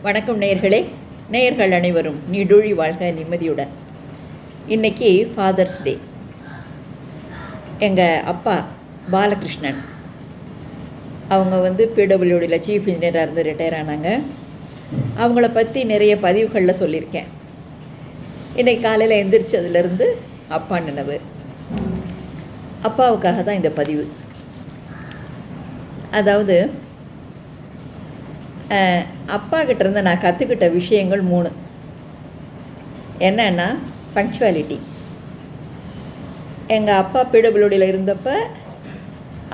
வணக்கம் நேயர்களே. நேயர்கள் அனைவரும் நீடூழி வாழ்க நிம்மதியுடன். இன்றைக்கி ஃபாதர்ஸ் டே. எங்கள் அப்பா பாலகிருஷ்ணன் அவங்க பிடபிள்யூடியில் சீஃப் இன்ஜினியராக இருந்து ரிட்டையர் ஆனாங்க. அவங்கள பற்றி நிறைய பதிவுகளில் சொல்லியிருக்கேன். இன்றைக்கி காலையில் எந்திரிச்சதுலேருந்து அப்பா நினைவு. அப்பாவுக்காக தான் இந்த பதிவு. அதாவது அப்பா கிட்டேருந்து நான் கற்றுக்கிட்ட விஷயங்கள் 3. என்னன்னா, பங்க்சுவாலிட்டி. எங்கள் அப்பா பிடபிள்யூடியில் இருந்தப்போ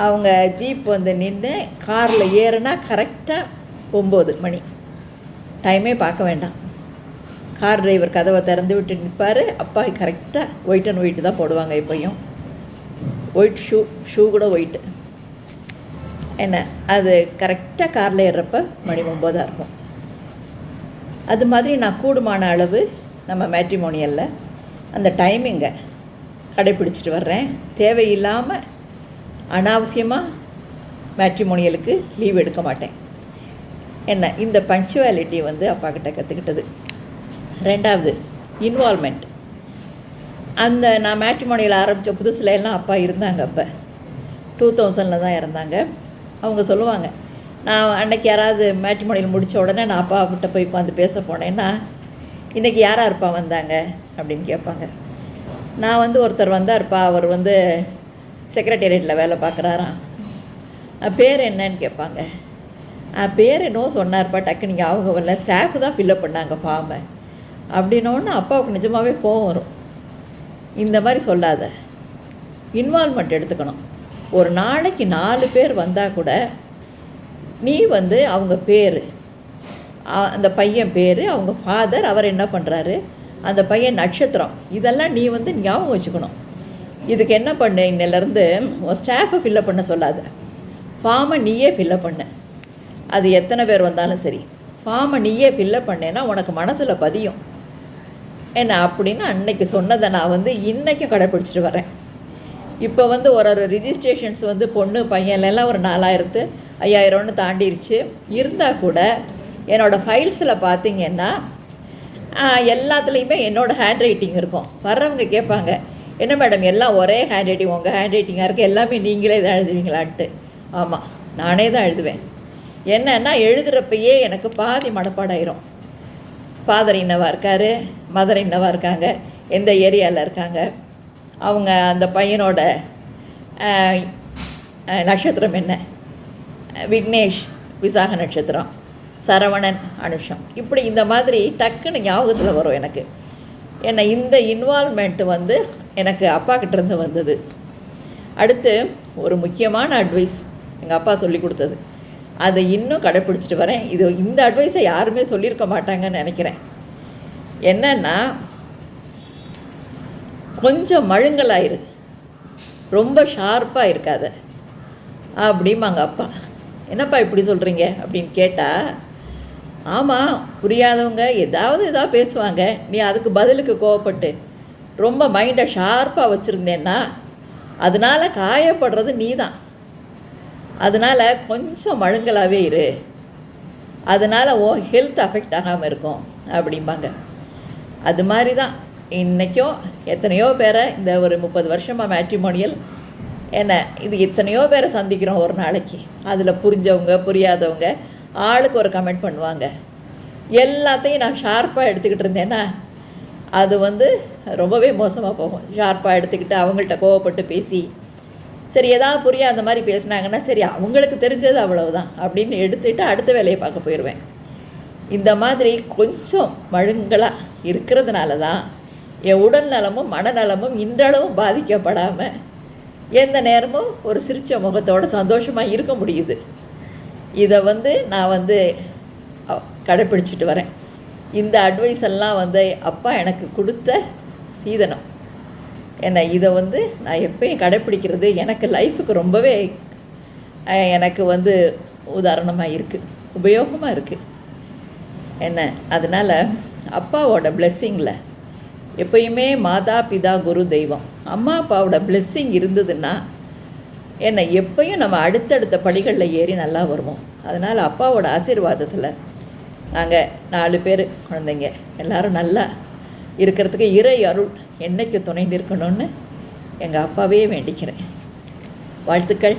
அவங்க ஜீப் நின்று காரில் ஏறுனா கரெக்டாக 9 மணி. டைமே பார்க்க வேண்டாம். கார் டிரைவர் கதவை திறந்து விட்டு நிற்பார். அப்பா கரெக்டாக ஒயிட் அண்ட் ஒயிட்டு தான் போடுவாங்க. எப்போயும் ஒயிட் ஷூ கூட ஒயிட்டு. என்ன அது கரெக்டாக காரில் ஏறுறப்ப மணி 9 இருக்கும். அது மாதிரி நான் கூடுமான அளவு நம்ம மேட்ரிமோனியலில் அந்த டைமிங்கை கடைப்பிடிச்சிட்டு வர்றேன். தேவையில்லாமல் அனாவசியமாக மேட்ரிமோனியலுக்கு லீவ் எடுக்க மாட்டேன். என்ன இந்த பங்க்சுவாலிட்டி அப்பா கிட்ட கற்றுக்கிட்டது. 2வது இன்வால்மெண்ட். நான் மேட்ரிமோனியல் ஆரம்பித்த புதுசில் எல்லாம் அப்பா இருந்தாங்க. அப்போ 2000 தான் இருந்தாங்க. அவங்க சொல்லுவாங்க, நான் அன்றைக்கி யாராவது மேட்ரிமோனியல் முடித்த உடனே நான் அப்பா கிட்ட போய் உட்காந்து பேச போனேன்னா, இன்றைக்கி யாராக இருப்பா வந்தாங்க அப்படின்னு கேட்பாங்க. நான் ஒருத்தர் வந்தார்ப்பா, அவர் செக்ரட்டேரியட்டில் வேலை பார்க்குறாராம். பேர் என்னன்னு கேட்பாங்க. பேர் என்னவோ சொன்னார்ப்பா, டக்கு நீங்கள் அவங்க வரல, ஸ்டாஃபு தான் ஃபில்லப் பண்ணாங்க ஃபார்மை அப்படின்னோன்னு அப்பாவுக்கு நிஜமாகவே கோவம் வரும். இந்த மாதிரி சொல்லாத, இன்வால்மெண்ட் எடுத்துக்கணும். ஒரு நாளைக்கு 4 பேர் வந்தால் கூட நீ அவங்க பேர், அந்த பையன் பேர், அவங்க ஃபாதர், அவர் என்ன பண்ணுறாரு, அந்த பையன் நட்சத்திரம், இதெல்லாம் நீ ஞாபகம் வச்சுக்கணும். இதுக்கு என்ன பண்ணு, இன்னிலேருந்து உன் ஸ்டாஃபை ஃபில்லப் பண்ண சொல்லாத, ஃபார்மை நீயே ஃபில்லப் பண்ண. அது எத்தனை பேர் வந்தாலும் சரி, ஃபார்மை நீயே ஃபில்லப் பண்ணேன்னா உனக்கு மனசில் பதியும். என்ன அப்படின்னு அன்னைக்கு சொன்னதை நான் இன்றைக்கும் கடைப்பிடிச்சிட்டு வரேன். இப்போ ஒரு ரிஜிஸ்ட்ரேஷன்ஸ் பொண்ணு பையன்லாம் ஒரு 4000 5000 தாண்டிருச்சு. இருந்தால் கூட என்னோடய ஃபைல்ஸில் பார்த்திங்கன்னா எல்லாத்துலேயுமே என்னோடய ஹேண்ட் ரைட்டிங் இருக்கும். வர்றவங்க கேட்பாங்க, என்ன மேடம் எல்லாம் ஒரே ஹேண்ட் ரைட்டிங், உங்கள் ஹேண்ட் ரைட்டிங்காக இருக்குது, எல்லாமே நீங்களே தான் எழுதுவீங்களான்ட்டு. ஆமாம், நானே தான் எழுதுவேன். என்னன்னா எழுதுகிறப்பயே எனக்கு பாதி மனப்பாடாயிரும். ஃபாதர் இன்னவா இருக்கார், மதர் இன்னவா இருக்காங்க, எந்த ஏரியாவில் இருக்காங்க, அவங்க அந்த பையனோட நட்சத்திரம் என்ன, விக்னேஷ் விசாக நட்சத்திரம், சரவணன் அனுஷம், இப்படி இந்த மாதிரி டக்குன்னு ஞாபகத்தில் வரும் எனக்கு. என்ன இந்த இன்வால்மெண்ட்டு எனக்கு அப்பா கிட்டேருந்து வந்தது. அடுத்து ஒரு முக்கியமான அட்வைஸ் எங்கள் அப்பா சொல்லி கொடுத்தது. அதை இன்னும் கடைப்பிடிச்சிட்டு வரேன். இந்த அட்வைஸை யாருமே சொல்லியிருக்க மாட்டாங்கன்னு நினைக்கிறேன். என்னன்னா, கொஞ்சம் மழுங்கலாயிரு, ரொம்ப ஷார்ப்பாக இருக்காத அப்படிம்பாங்க அப்பா. என்னப்பா இப்படி சொல்கிறீங்க அப்படின்னு கேட்டால், ஆமாம், புரியாதவங்க ஏதாவது பேசுவாங்க, நீ அதுக்கு பதிலுக்கு கோவப்பட்டு ரொம்ப மைண்டை ஷார்ப்பாக வச்சுருந்தேன்னா அதனால் காயப்படுறது நீ தான். அதனால் கொஞ்சம் மழுங்கலாகவே இரு, அதனால் ஹெல்த் அஃபெக்ட் ஆகாமல் இருக்கும் அப்படிம்பாங்க. அது மாதிரி தான் இன்றைக்கும் எத்தனையோ பேரை, இந்த ஒரு 30 வருஷமாக மேட்ரிமோனியல் என்ன இது எத்தனையோ பேரை சந்திக்கிறோம் ஒரு நாளைக்கு. அதில் புரிஞ்சவங்க புரியாதவங்க ஆளுக்கு ஒரு கமெண்ட் பண்ணுவாங்க. எல்லாத்தையும் நான் ஷார்ப்பாக எடுத்துக்கிட்டு இருந்தேன்னா அது ரொம்பவே மோசமாக போகும். ஷார்ப்பாக எடுத்துக்கிட்டு அவங்கள்ட்ட கோவப்பட்டு பேசி, சரி ஏதாவது புரியாத மாதிரி பேசினாங்கன்னா சரி அவங்களுக்கு தெரிஞ்சது அவ்வளவுதான் அப்படின்னு எடுத்துக்கிட்டு அடுத்த வேலையை பார்க்க போயிடுவேன். இந்த மாதிரி கொஞ்சம் மழுங்கலாக இருக்கிறதுனால தான் என் உடல் நலமும் மனநலமும் இன்றளவும் பாதிக்கப்படாமல் எந்த நேரமும் ஒரு சிரித்த முகத்தோடு சந்தோஷமாக இருக்க முடியுது. இதை நான் கடைப்பிடிச்சிட்டு வரேன். இந்த அட்வைஸ் எல்லாம் அப்பா எனக்கு கொடுத்த சீதனம். என்ன இதை நான் எப்பயும் கடைப்பிடிக்கிறது எனக்கு லைஃபுக்கு ரொம்பவே எனக்கு உதாரணமாக இருக்குது, உபயோகமாக இருக்குது. என்ன அதனால் அப்பாவோட பிளெஸ்ஸிங்கில் எப்பயுமே மாதா பிதா குரு தெய்வம், அம்மா அப்பாவோட பிளெஸ்ஸிங் இருந்ததுன்னா என்ன எப்பயும் நம்ம அடுத்தடுத்த படிகளில் ஏறி நல்லா வருவோம். அதனால் அப்பாவோட ஆசீர்வாதத்தில் நாங்கள் 4 பேர் குழந்தைங்க எல்லோரும் நல்லா இருக்கிறதுக்கு இறை அருள் என்னைக்கு துணை நிற்கணும்னு எங்கள் அப்பாவே வேண்டிக்கிறேன். வாழ்த்துக்கள்.